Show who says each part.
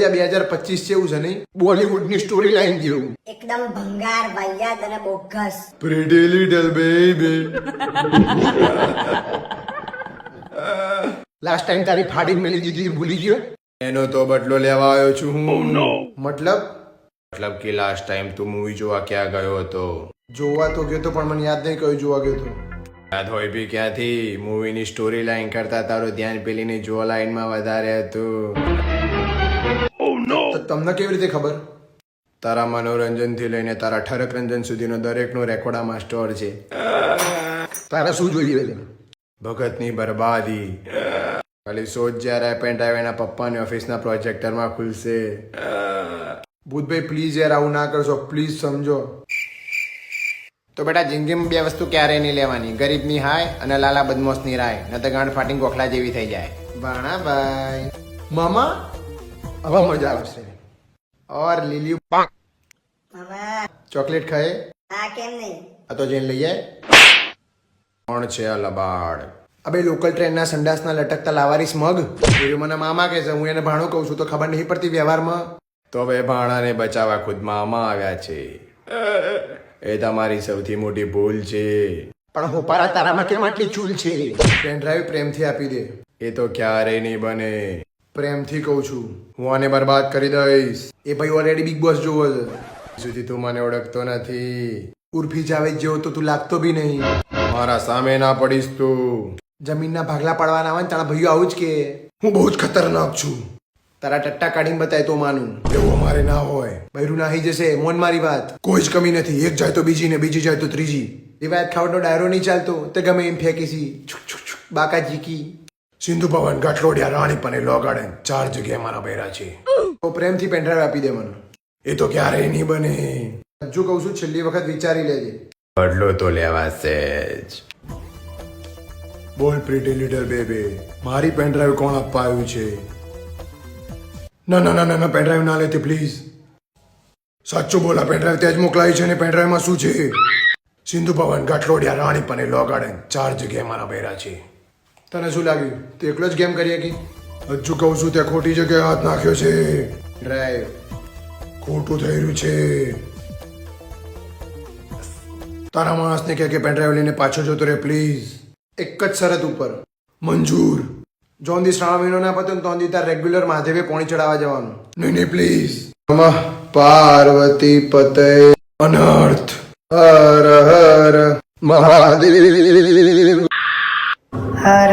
Speaker 1: 2025 જેવું છે નહીં, બોલીવુડની સ્ટોરી લાઈન જેવું.
Speaker 2: એકદમ ભંગાર વાહિયાત અને bogus.
Speaker 1: Pretty little baby. Last time તારી ફાડી મેલી દીધી ભૂલી ગયો? એનો તો બદલો લેવા આવ્યો છું હું. મતલબ કે લાસ્ટ ટાઈમ તું મૂવી જોવા ક્યાં ગયો હતો? જોવા તો ગયો તો પણ મને યાદ નહીં કયું જોવા ગયો હતો. યાદ હોય બી ક્યાંથી? મૂવીની સ્ટોરી લાઈન કરતા તારું ધ્યાન પેલીની જો લાઈનમાં વધારે હતું. તો તમને કેવી રીતે ખબર? તારા મનોરંજનથી લઈને તારા ઠરક રંજન સુધીનો દરેકનો રેકોર્ડ આમાં સ્ટોર છે. તારા શું જોઈએ? ભગતની બરબાદી. ખાલી સોચ જ્યારે પેન ડ્રાઈવ એના પપ્પાની ઓફિસના પ્રોજેક્ટરમાં ખુલશે. ભૂતભાઈ પ્લીઝ યાર આવું ના કરશો, પ્લીઝ સમજો. તો બેટા જિંદગીમાં બે વસ્તુ ક્યારેય નહીં લેવાની, ગરીબની હાય અને લાલા બદમાશની રાય, ન તો ગાંઠ ફાટીને ગોખલા જેવી થઈ જાય. ભાણાભાઈ મામા હવે મજા આવશે. ઓર લીલી
Speaker 2: મામા
Speaker 1: ચોકલેટ ખાય?
Speaker 2: હા કેમ નહીં?
Speaker 1: આ તો જઈને લઈ આય. કોણ છે આ લબાડ? અબે લોકલ ટ્રેનના સંડાસના લટકતા લાવારીસ મગ. એ મને મામા કહે છે, હું એને ભાણો કહું છું તો ખબર નહીં પડતી વ્યવહારમાં. તો હવે ભાણાને બચાવવા ખુદ મામા આવ્યા છે. એ તમારી સૌથી મોટી ભૂલ છે. પણ હોપારા તારામાં કેમ આટલી ચૂલ છે? પેન ડ્રાઈવ પ્રેમથી આપી દે. એ તો ક્યારેય નહીં બને. પ્રેમથી કહું છું, હું આને બરબાદ કરી દઈશ. એ ભાઈ ઓલરેડી બિગ બોસ જોવો છે. સુધી તું મને ઓળખતો નથી. ઉર્ફી જાવેદ જેવો તો તું લાગતો બી નહીં. મારા સામે ના પડીશ તું. જમીનના ભાગલા પાડવાના આવે ને તારા ભાઈઓ આવું જ કે હું બહુ જ ખતરનાક છું. તારા ટટ્ટા કાઢીને બતાય તો માનું. એવું અમારે ના હોય. બૈરું નાહી જશે, મોન મારી વાત. કોઈ જ કમી નથી. એક જાય તો બીજી ને બીજી જાય તો ત્રીજી. એ વાત ખાવટનો ડાયરો નહીં ચાલતો તે ગમે એમ ફેંકીશી. બાકા જીકી સિંધુ ભવન ગાંઠલોડિયા રાણી pane લો ગાર્ડન 4 જગ્યાએ મારા બૈરા છે. તો પ્રેમથી પેનડ્રાઈવ આપી દે મને. એ તો ક્યારેય નહીં બને. હજુ કહું છું, છેલ્લી વખત વિચારી લેજે. બદલો તો લેવાશે જ. બોલ પ્રીટી લિટલ બેબી, મારી પેનડ્રાઈવ કોણ આપવા આવ્યું છે? ના ના ના ના પેનડ્રાઈવ ના લેતી પ્લીઝ. સાચું બોલા, પેનડ્રાઈવ ત્યાં જ મોકલાવી છે ને પેનડ્રાઈવમાં શું છે? સિંધુ ભવન ગાંઠલોડિયા રાણી pane લો ગાર્ડન 4 જગ્યાએ મારા બૈરા છે. તને શું લાગ્યું તે એકલો જ ગેમ કરીએ કે? હજુ કહું છું ત્યાં ખોટી જગ્યાએ હાથ નાખ્યો છે. ડ્રાઈવ ખોટું થઈ રહ્યું છે. તારા માણસને કહે કે પેનડ્રાઈવ લઈને પાછો જતો રહે પ્લીઝ. એક જ શરત ઉપર. મંજૂર. જોન દી શ્રાવણ મહિનો ના પતે તો તાર રેગ્યુલર મહાદેવે પોણી ચડાવવા જવાનું. નહીં નહીં પ્લીઝ. નમઃ પાર્વતી પતે અનર્થ. હર હર મહાદેવ.
Speaker 2: હર